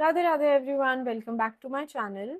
Radhe Radhe everyone, welcome back to my channel.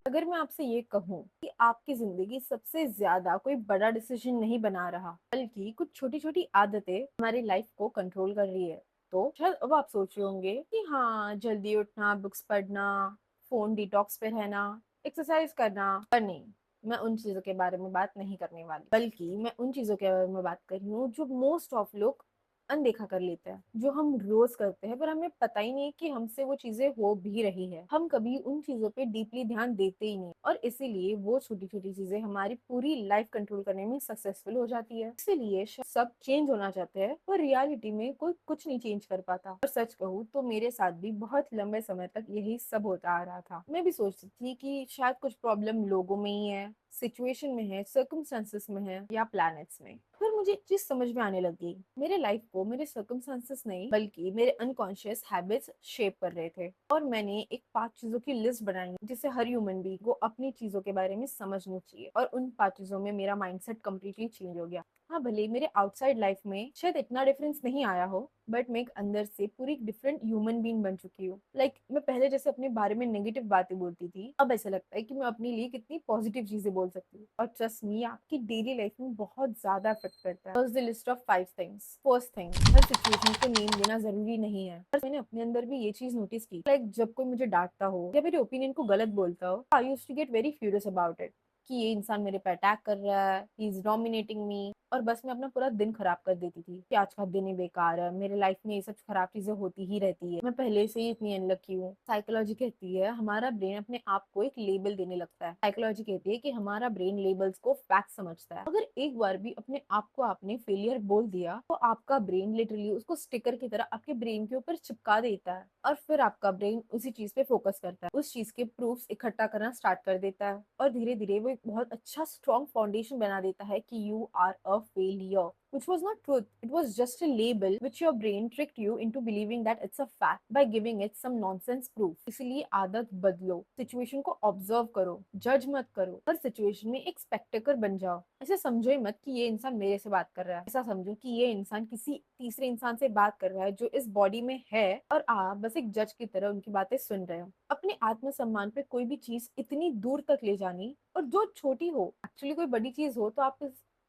अगर मैं आपसे ये कहूँ कि आपकी जिंदगी सबसे ज्यादा कोई बड़ा डिसीजन नहीं बना रहा, बल्कि कुछ छोटी छोटी आदतें हमारी लाइफ को कंट्रोल कर रही है, तो शायद अब आप सोच रहे होंगे कि हाँ, जल्दी उठना, बुक्स पढ़ना, फोन डिटॉक्स पे रहना, एक्सरसाइज करना। पर नहीं, मैं उन चीजों के बारे में बात नहीं करने वाली, बल्कि मैं उन चीजों के बारे में बात कर रही हूँ जो मोस्ट ऑफ लोग अनदेखा कर लेते हैं, जो हम रोज करते हैं पर हमें पता ही नहीं कि हमसे वो चीजें हो भी रही है। हम कभी उन चीजों पे डीपली ध्यान देते ही नहीं, और इसीलिए वो छोटी छोटी चीजें हमारी पूरी लाइफ कंट्रोल करने में सक्सेसफुल हो जाती है। इसीलिए सब चेंज होना चाहते हैं, पर रियलिटी में कोई कुछ नहीं चेंज कर पाता। और सच कहूँ तो मेरे साथ भी बहुत लंबे समय तक यही सब होता आ रहा था। मैं भी सोचती थी कि शायद कुछ प्रॉब्लम लोगों में ही है, सिचुएशन में है, सर्कमस्टांसेस में है, या प्लैनेट्स में। फिर मुझे एक चीज समझ में आने लगी, मेरे लाइफ को मेरे सर्कमस्टांसेस नहीं बल्कि मेरे अनकॉन्शियस हैबिट्स शेप कर रहे थे। और मैंने एक 5 चीजों की लिस्ट बनाई जिसे हर ह्यूमन बीइंग को अपनी चीजों के बारे में समझनी चाहिए, और उन 5 चीजों में मेरा माइंडसेट कम्प्लीटली चेंज हो गया। हाँ, भले मेरे आउटसाइड लाइफ में शायद इतना डिफरेंस नहीं आया हो, बट मैं एक अंदर से पूरी डिफरेंट ह्यूमन बीइंग बन चुकी हूँ। मैं पहले जैसे अपने बारे में नेगेटिव बातें बोलती थी, अब ऐसा लगता है कि मैं अपने लिए कितनी पॉजिटिव चीजें बोल सकती हूँ। और ट्रस्ट मी, आपकी डेली लाइफ में बहुत ज्यादा इफेक्ट करता है। First the list of 5 things. First thing, her situation को नेम देना जरूरी नहीं है। पर मैंने अपने अंदर भी ये चीज नोटिस की, जब कोई मुझे डांटता हो या मेरे ओपिनियन को गलत बोलता हो, I used to get very furious about it, कि ये इंसान मेरे पे अटैक कर रहा है, ही इज डोमिनेटिंग मी। और बस मैं अपना पूरा दिन खराब कर देती थी कि आज का दिन ही बेकार है, मेरे लाइफ में ये सब खराब चीजें होती ही रहती है, मैं पहले से ही इतनी अनलकी हूँ। साइकोलॉजी कहती है हमारा ब्रेन अपने आप को एक लेबल देने लगता है। साइकोलॉजी कहती है कि हमारा ब्रेन लेबल्स को फैक्ट समझता है। अगर एक बार भी अपने आप को आपने फेलियर बोल दिया, तो आपका ब्रेन लिटरली उसको स्टिकर की तरह आपके ब्रेन के ऊपर चिपका देता है, और फिर आपका ब्रेन उसी चीज पे फोकस करता है, उस चीज के प्रूफ्स इकट्ठा करना स्टार्ट कर देता है, और धीरे धीरे वो एक बहुत अच्छा स्ट्रॉन्ग फाउंडेशन बना देता है कि you are a failure, which was not truth. It was just a label which your brain tricked you into believing that it's a fact by giving it some nonsense proof. इसलिए आदत बदलो, situation को observe करो, जज मत करो, हर situation में एक स्पेक्टेकर बन जाओ। ऐसे समझो ही मत कि ये इंसान मेरे से बात कर रहा है, ऐसा समझो कि ये इंसान किसी तीसरे इंसान से बात कर रहा है जो इस बॉडी में है, और आप बस एक जज की तरह उनकी बातें सुन रहे हो। अपने आत्मसम्मान पे कोई भी चीज इतनी दूर तक ले जानी, और जो छोटी हो, एक्चुअली कोई बड़ी चीज हो तो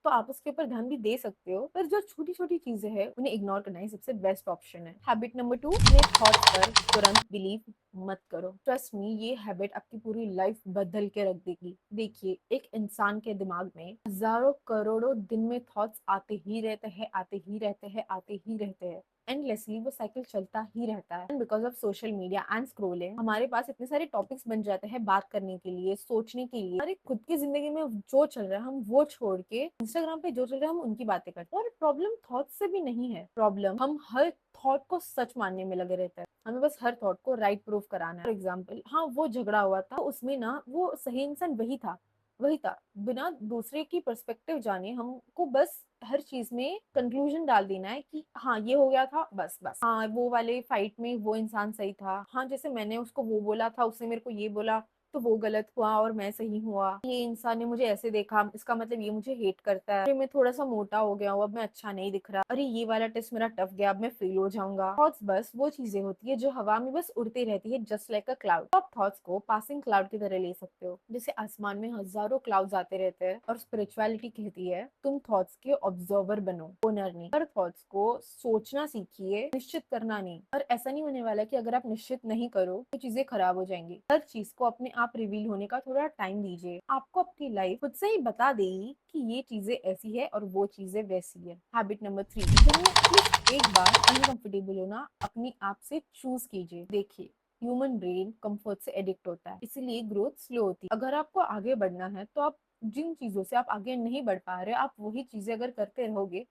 आप उसके ऊपर ध्यान भी दे सकते हो, पर जो छोटी छोटी चीजें हैं उन्हें इग्नोर करना ही सबसे बेस्ट ऑप्शन है। हैबिट नंबर 2, अपने थॉट्स पर तुरंत बिलीव मत करो। ट्रस्ट मी, ये हैबिट आपकी पूरी लाइफ बदल के रख देगी। देखिए, एक इंसान के दिमाग में हजारों करोड़ों दिन में थॉट्स आते ही रहते हैं, आते ही रहते हैं, आते ही रहते हैं, एंडलेसली वो साइकिल चलता ही रहता है। And because of social media and scrolling हमारे पास इतने सारे टॉपिक्स बन जाते हैं बात करने के लिए, सोचने के लिए। हमारी खुद की जिंदगी में जो चल रहा है हम वो छोड़ के इंस्टाग्राम पे जो चल रहा है हम उनकी बातें करते हैं। और प्रॉब्लम थॉट से भी नहीं है, प्रॉब्लम हम हर थॉट को सच मानने में लगे रहते हैं। हमें बस हर थॉट को राइट प्रूफ कराना है। फॉर एग्जाम्पल, हाँ, वो झगड़ा हुआ था, उसमें ना वो सही इंसान वही था, बिना दूसरे की पर्सपेक्टिव जाने हमको बस हर चीज में कंक्लूजन डाल देना है कि हाँ ये हो गया था, बस बस, हाँ वो वाले फाइट में वो इंसान सही था, हाँ जैसे मैंने उसको वो बोला था, उसने मेरे को ये बोला, तो वो गलत हुआ और मैं सही हुआ। ये इंसान ने मुझे ऐसे देखा, इसका मतलब ये मुझे हेट करता है। अरे मैं थोड़ा सा मोटा हो गया हूँ, अब मैं अच्छा नहीं दिख रहा। अरे ये वाला टेस्ट मेरा टफ गया, अब मैं फेल हो जाऊंगा। थॉट्स बस वो चीजें होती है जो हवा में बस उड़ती रहती है, जस्ट लाइक अ क्लाउड। आप थॉट्स को पासिंग क्लाउड की तरह ले सकते हो, जैसे आसमान में हजारों क्लाउड्स आते रहते हैं, और स्पिरिचुअलिटी कहती है तुम थॉट्स के ऑब्जर्वर बनो, ओनर नहीं। हर थॉट्स को सोचना सीखिए, निश्चित करना नहीं। और ऐसा नहीं होने वाला कि अगर आप निश्चित नहीं करो तो चीजें खराब हो जाएंगी। हर चीज को अपने आप रिवील होने का थोड़ा टाइम दीजिए, आपको अपनी लाइफ खुद से ही बता देगी कि ये चीजें ऐसी है और वो चीजें वैसी है। हैबिट नंबर 3, दिन में एटलीस्ट एक बार अनकंफर्टेबल होना अपने आप से चूज कीजिए। देखिए, ह्यूमन ब्रेन कंफर्ट से एडिक्ट होता है, इसीलिए ग्रोथ स्लो होती है। अगर आपको आगे बढ़ना है तो आप जिन चीजों से आप आगे नहीं बढ़ पा रहे, आप वही चीजें अगर करते रहोगे,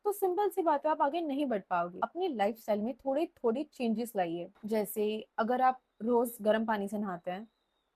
तो सिंपल सी बात है, आप आगे नहीं बढ़ पाओगे। अपनी लाइफस्टाइल में थोड़े थोड़े चेंजेस लाइए। जैसे अगर आप रोज गर्म पानी से नहाते हैं,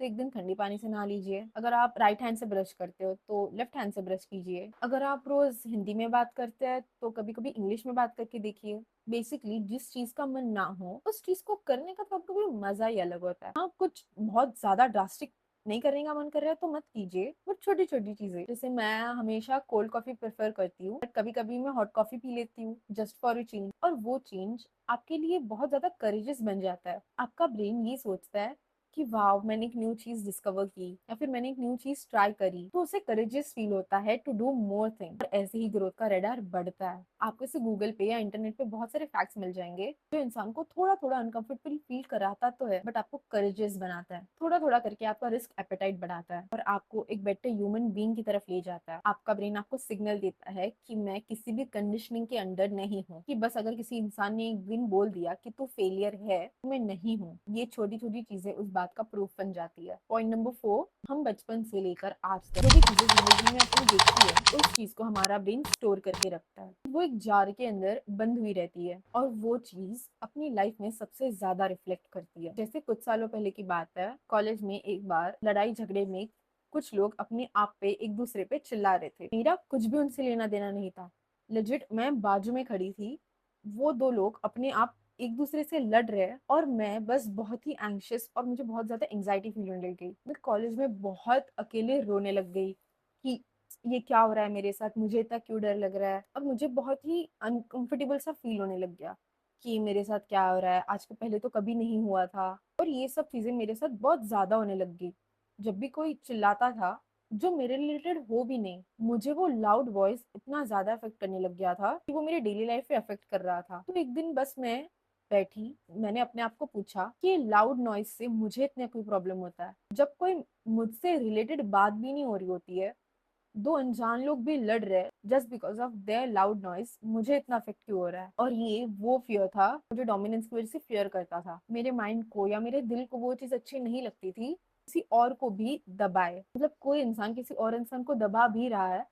तो एक दिन ठंडे पानी से नहा लीजिए। अगर आप राइट हैंड से ब्रश करते हो तो लेफ्ट हैंड से ब्रश कीजिए। अगर आप रोज हिंदी में बात करते हैं तो कभी कभी इंग्लिश में बात करके देखिए। बेसिकली जिस चीज का मन ना हो उस चीज को करने का तो आपको भी मजा ही अलग होता है। हाँ, कुछ बहुत ज्यादा ड्रास्टिक नहीं करने का मन कर रहा है तो मत कीजिए, बट छोटी छोटी चीजें, जैसे मैं हमेशा कोल्ड कॉफी प्रेफर करती हूँ, बट कभी कभी मैं हॉट कॉफी पी लेती हूँ जस्ट फॉर अ चेंज, और वो चेंज आपके लिए बहुत ज्यादा करेजियस बन जाता है। आपका ब्रेन ये सोचता है कि वाह, मैंने एक न्यू चीज डिस्कवर की या फिर मैंने एक न्यू चीज ट्राई करी, तो उसे करेजियस फील होता है टू डू मोर थिंग, और ऐसे ही ग्रोथ का रडार बढ़ता है। आपको इसे गूगल पे या इंटरनेट पे बहुत सारे फैक्ट्स मिल जाएंगे जो इंसान को थोड़ा थोड़ा अनकंफर्टेबल फील कराता तो है, बट आपको करेजियस बनाता है। थोड़ा थोड़ा करके आपका रिस्क एपेटाइट बढ़ाता है और आपको एक बेटर ह्यूमन बीइंग की तरफ ले जाता है। आपका ब्रेन आपको सिग्नल देता है कि मैं किसी भी कंडीशनिंग के अंडर नहीं हूँ, कि बस अगर किसी इंसान ने एक दिन बोल दिया कि तू फेलियर है, तो मैं नहीं हूँ। ये छोटी छोटी चीजें उस बात का प्रूफ बन जाती है। पॉइंट नंबर 4, हम बचपन से लेकर आज तक जो भी चीजें जिंदगी में अपनी देखी है, उस चीज को हमारा ब्रेन स्टोर करके रखता है। वो एक जार के अंदर बंद हुई रहती है और वो चीज अपनी लाइफ में सबसे ज्यादा रिफ्लेक्ट करती है। जैसे कुछ सालों पहले की बात है, कॉलेज में एक बार लड़ाई झगड़े में कुछ लोग अपने आप पे एक दूसरे पे चिल्ला रहे थे। मेरा कुछ भी उनसे लेना देना नहीं था, लेजिट मैं बाजू में खड़ी थी, वो दो लोग अपने आप एक दूसरे से लड़ रहे हैं और मैं बस बहुत ही एंग्शियस और मुझे बहुत ज्यादा एंग्जाइटी फील होने लग गई। मैं कॉलेज में बहुत अकेले रोने लग गई कि ये क्या हो रहा है मेरे साथ, मुझे इतना क्यों डर लग रहा है, और मुझे बहुत ही अनकंफर्टेबल सा फील होने लग गया कि मेरे साथ क्या हो रहा है, आज के पहले तो कभी नहीं हुआ था। और ये सब चीजें मेरे साथ बहुत ज्यादा होने लग गई। जब भी कोई चिल्लाता था जो मेरे रिलेटेड हो भी नहीं, मुझे वो लाउड वॉइस इतना ज्यादा अफेक्ट करने लग गया था कि वो मेरी डेली लाइफ पे अफेक्ट कर रहा था। तो एक दिन बस मैं बैठी, मैंने अपने आप को पूछा कि लाउड नॉइज से मुझे इतना कोई प्रॉब्लम होता है, जब कोई मुझसे रिलेटेड बात भी नहीं हो रही होती है, दो अनजान लोग भी लड़ रहे हैं just because of their loud noise, मुझे इतना अफेक्ट क्यों हो रहा है। और ये वो फियर था, मुझे डोमिनेंस की वजह से फियर करता था। मेरे माइंड को या मेरे दिल को वो चीज अच्छी नहीं लगती थी किसी और को भी दबाए, मतलब कोई इंसान किसी और इंसान को दबा भी रहा है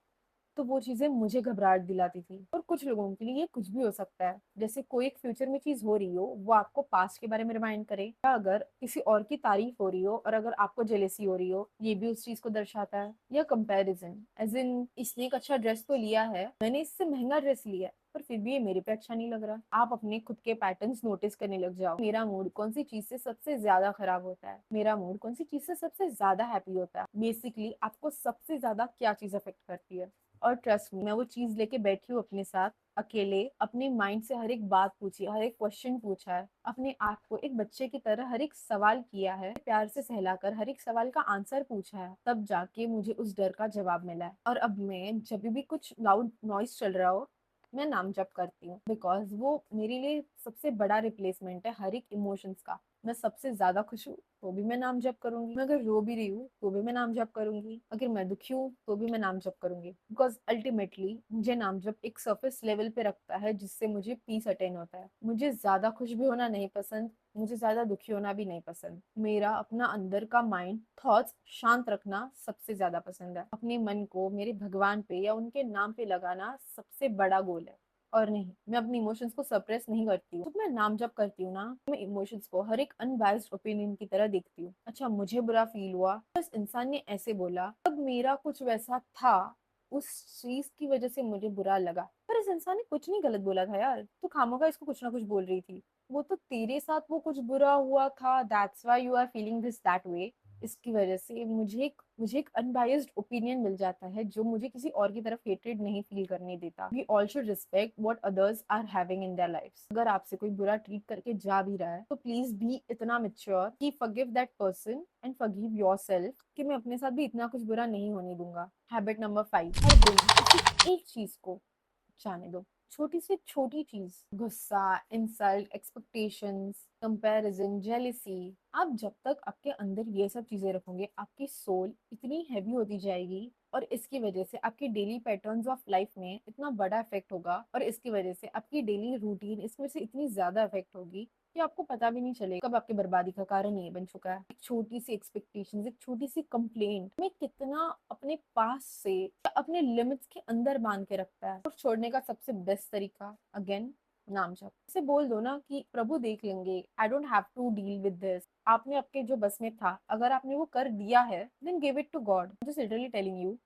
तो वो चीजें मुझे घबराहट दिलाती थी। और कुछ लोगों के लिए ये कुछ भी हो सकता है, जैसे कोई एक फ्यूचर में चीज हो रही हो, वो आपको पास्ट के बारे में रिमाइंड करे, या अगर किसी और की तारीफ हो रही हो और अगर आपको जेलेसी हो रही हो, ये भी उस चीज को दर्शाता है। या कंपैरिजन, एज इन इसने एक अच्छा ड्रेस तो लिया है, मैंने इससे महंगा ड्रेस लिया है, पर फिर भी ये मेरे पे अच्छा नहीं लग रहा। आप अपने खुद के पैटर्न्स नोटिस करने लग जाओ। मेरा मूड कौन सी चीज से सबसे ज्यादा खराब होता है, मेरा मूड कौन सी चीज से सबसे ज्यादा हैप्पी होता है, बेसिकली आपको सबसे ज्यादा क्या चीज अफेक्ट करती है। और ट्रस्ट मी, मैं वो चीज लेके बैठी हूँ अपने साथ, अकेले अपने माइंड से हर एक बात पूछी, हर एक क्वेश्चन पूछा है, अपने आप को एक बच्चे की तरह हर एक सवाल किया है, प्यार से सहलाकर हर एक सवाल का आंसर पूछा है, तब जाके मुझे उस डर का जवाब मिला है। और अब मैं जब भी कुछ लाउड नॉइस चल रहा हो, मैं नाम जप करती हूँ, बिकॉज वो मेरे लिए सबसे बड़ा रिप्लेसमेंट है हर एक इमोशंस का। मैं सबसे ज्यादा खुश हूँ तो भी मैं नाम जप करूंगी, मैं अगर रो भी रही हूँ तो भी मैं नाम जप करूंगी, अगर मैं दुखी हूँ तो भी मैं नाम जप करूंगी, बिकॉज अल्टीमेटली मुझे नाम जप एक सरफेस लेवल पे रखता है जिससे मुझे पीस अटेन होता है। मुझे ज्यादा खुश भी होना नहीं पसंद, मुझे ज्यादा दुखी होना भी नहीं पसंद। मेरा अपना अंदर का माइंड थॉट्स शांत रखना सबसे ज्यादा पसंद है। अपने मन को मेरे भगवान पे या उनके नाम पे लगाना सबसे बड़ा गोल है। और नहीं, मैं अपनी इमोशंस को सप्रेस नहीं करती हूँ। जब मैं नाम जप करती हूँ ना, मैं इमोशंस को हर एक अनबायस्ड ओपिनियन की तरह देखती हूँ। अच्छा, मुझे बुरा फील हुआ, बस इंसान ने ऐसे बोला, तब मेरा कुछ वैसा था, उस चीज की वजह से मुझे बुरा लगा, पर इस इंसान ने कुछ नहीं गलत बोला था यार, तू खामोखा इसको कुछ ना कुछ बोल रही थी, वो तो तेरे साथ वो कुछ बुरा हुआ था, that's why you are feeling this that way. इसकी वजह से मुझे एक अनबायस्ड ओपिनियन मिल जाता है जो मुझे किसी और की तरफ हेटेड नहीं फील करने देता। We all should respect what others are having in their lives. अगर आपसे कोई बुरा ट्रीट करके जा भी रहा है तो प्लीज बी इतना मेच्योर कि forgive that person and forgive yourself, कि मैं अपने साथ भी इतना कुछ बुरा नहीं होने दूंगा। हैबिट नंबर 5, हर दिन किसी एक चीज को जाने दो। छोटी से छोटी चीज, गुस्सा, इंसल्ट, एक्सपेक्टेशंस, कंपैरिजन, जेलिसी, आप जब तक आपके अंदर ये सब चीजें रखोगे, आपकी सोल इतनी हैवी होती जाएगी और इसकी वजह से आपकी डेली पैटर्न्स ऑफ लाइफ में इतना बड़ा इफेक्ट होगा, और इसकी वजह से आपकी डेली रूटीन इसकी वजह से इतनी ज्यादा इफेक्ट होगी कि आपको पता भी नहीं चलेगा कब आपकी बर्बादी का कारण ये बन चुका है। एक छोटी सी एक्सपेक्टेशन, एक छोटी सी कंप्लेंट में कितना अपने पास से अपने लिमिट्स के अंदर बांध के रखता है। और छोड़ने का सबसे बेस्ट तरीका, अगेन, नाम जप से बोल दो ना कि प्रभु देख लेंगे, I don't have to deal with this. आपने आपके जो बस में था, अगर आपने वो कर दिया है, then give it to God. Just literally telling you,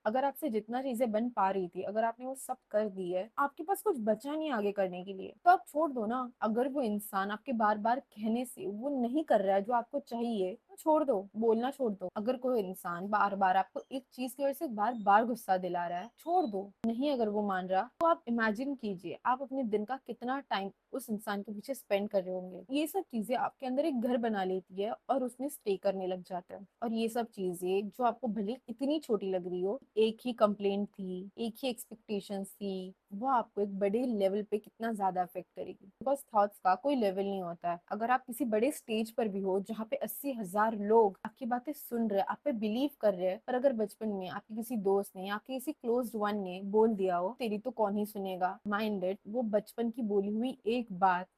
अगर आपसे जितना चीजें बन पा रही थी, अगर आपने वो सब कर दी है, आपके पास कुछ बचा नहीं आगे करने के लिए, तो आप छोड़ दो ना। अगर वो इंसान आपके बार बार कहने से वो नहीं कर रहा है जो आपको चाहिए, तो छोड़ दो, बोलना छोड़ दो। अगर कोई इंसान बार बार आपको एक चीज की वजह से बार बार गुस्सा दिला रहा है, छोड़ दो। नहीं अगर वो मान रहा, तो आप इमेजिन कीजिए आप अपने दिन का कितना टाइम उस इंसान के पीछे स्पेंड कर रहे होंगे। ये सब चीजें आपके अंदर एक घर बना लेती है और उसमें स्टे करने लग जाता है। और ये सब चीजें जो आपको भले इतनी छोटी लग रही हो, एक ही कंप्लेंट थी, एक ही एक्सपेक्टेशंस थी, वो आपको एक बड़े लेवल पे कितना ज्यादा अफेक्ट करेगी। बिकॉज थॉट्स का कोई लेवल नहीं होता है। अगर आप किसी बड़े स्टेज पर भी हो जहाँ पे 80,000 लोग आपकी बातें सुन रहे हैं, आप पे बिलीव कर रहे हैं, पर अगर बचपन में आपके किसी दोस्त ने या आपके किसी क्लोज्ड वन ने बोल दिया हो तेरी तो कौन ही सुनेगा, माइंड इट, वो बचपन की बोली हुई एक बात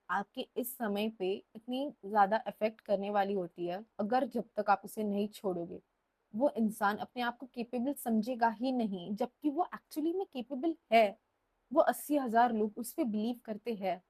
आपके इस समय पे इतनी ज्यादा अफेक्ट करने वाली होती है। अगर जब तक आप उसे नहीं छोड़ोगे, वो इंसान अपने आप को केपेबल समझेगा ही नहीं, जबकि वो एक्चुअली में केपेबल है। वो 80,000 लोग उस पर बिलीव करते हैं,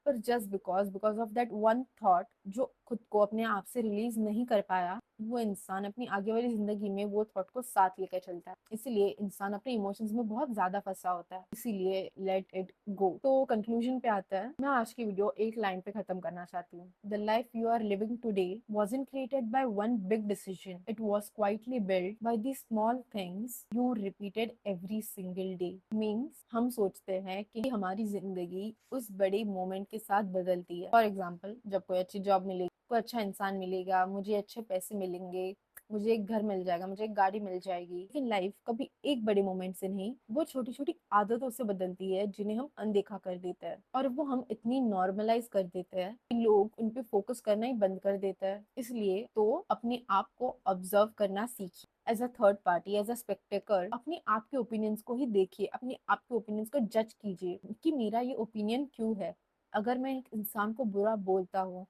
पर just because because of that one thought जो खुद को अपने आप से रिलीज नहीं कर पाया, वो इंसान अपनी आगे वाली जिंदगी में वो थॉट को साथ लेकर चलता है। इसीलिए इंसान अपने इमोशंस में बहुत ज्यादा फंसा होता है। इसीलिए लेट इट गो। तो कंक्लूजन पे आता है, मैं आज की वीडियो एक लाइन पे खत्म करना चाहती हूँ। The life you are living today wasn't created by one big decision. It was quietly built by the small things you repeated every single day. Means हम सोचते हैं कि हमारी जिंदगी उस बड़े मोमेंट के साथ बदलती है। फॉर एग्जाम्पल, जब कोई अच्छी जॉब मिलेगी, कोई अच्छा इंसान मिलेगा, मुझे अच्छे पैसे मिलेंगे, मुझे एक घर मिल जाएगा, मुझे एक गाड़ी मिल जाएगी। लेकिन लाइफ कभी एक बड़े मोमेंट से नहीं, वो छोटी छोटी आदतों से बदलती है जिन्हें हम अनदेखा कर देते हैं। और वो हम इतनी नॉर्मलाइज कर देते हैं कि लोग उन पे फोकस करना ही बंद कर देता है। इसलिए तो अपने आप को ऑब्जर्व करना सीखिए। As a third party, as a spectator, अपने आप के ओपिनियंस को ही देखिए, अपने आप के ओपिनियंस को जज कीजिए कि मेरा ये ओपिनियन क्यों है। अगर मैं एक इंसान को बुरा बोलता हूँ,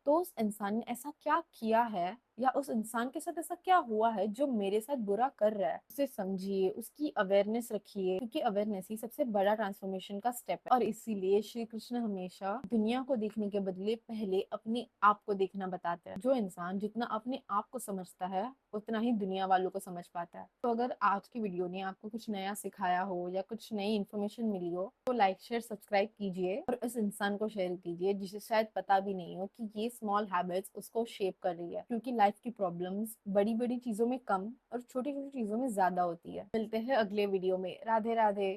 तो उस इंसान ने ऐसा क्या किया है या उस इंसान के साथ ऐसा क्या हुआ है जो मेरे साथ बुरा कर रहा है। उसे समझिए, उसकी अवेयरनेस रखिए, क्योंकि अवेयरनेस ही सबसे बड़ा ट्रांसफॉर्मेशन का स्टेप है। और इसीलिए श्री कृष्ण हमेशा दुनिया को देखने के बदले पहले अपने आप को देखना बताते हैं। जो इंसान जितना अपने आप को समझता है, उतना ही दुनिया वालों को समझ पाता है। तो अगर आज की वीडियो ने आपको कुछ नया सिखाया हो या कुछ नई इन्फॉर्मेशन मिली हो, तो लाइक शेयर सब्सक्राइब कीजिए और इस इंसान को शेयर कीजिए जिसे शायद पता भी नहीं हो कि ये स्मॉल हैबिट्स उसको शेप कर रही है। क्योंकि लाइफ की प्रॉब्लम्स बड़ी बड़ी चीजों में कम और छोटी छोटी चीजों में ज्यादा होती है। मिलते हैं अगले वीडियो में। राधे राधे।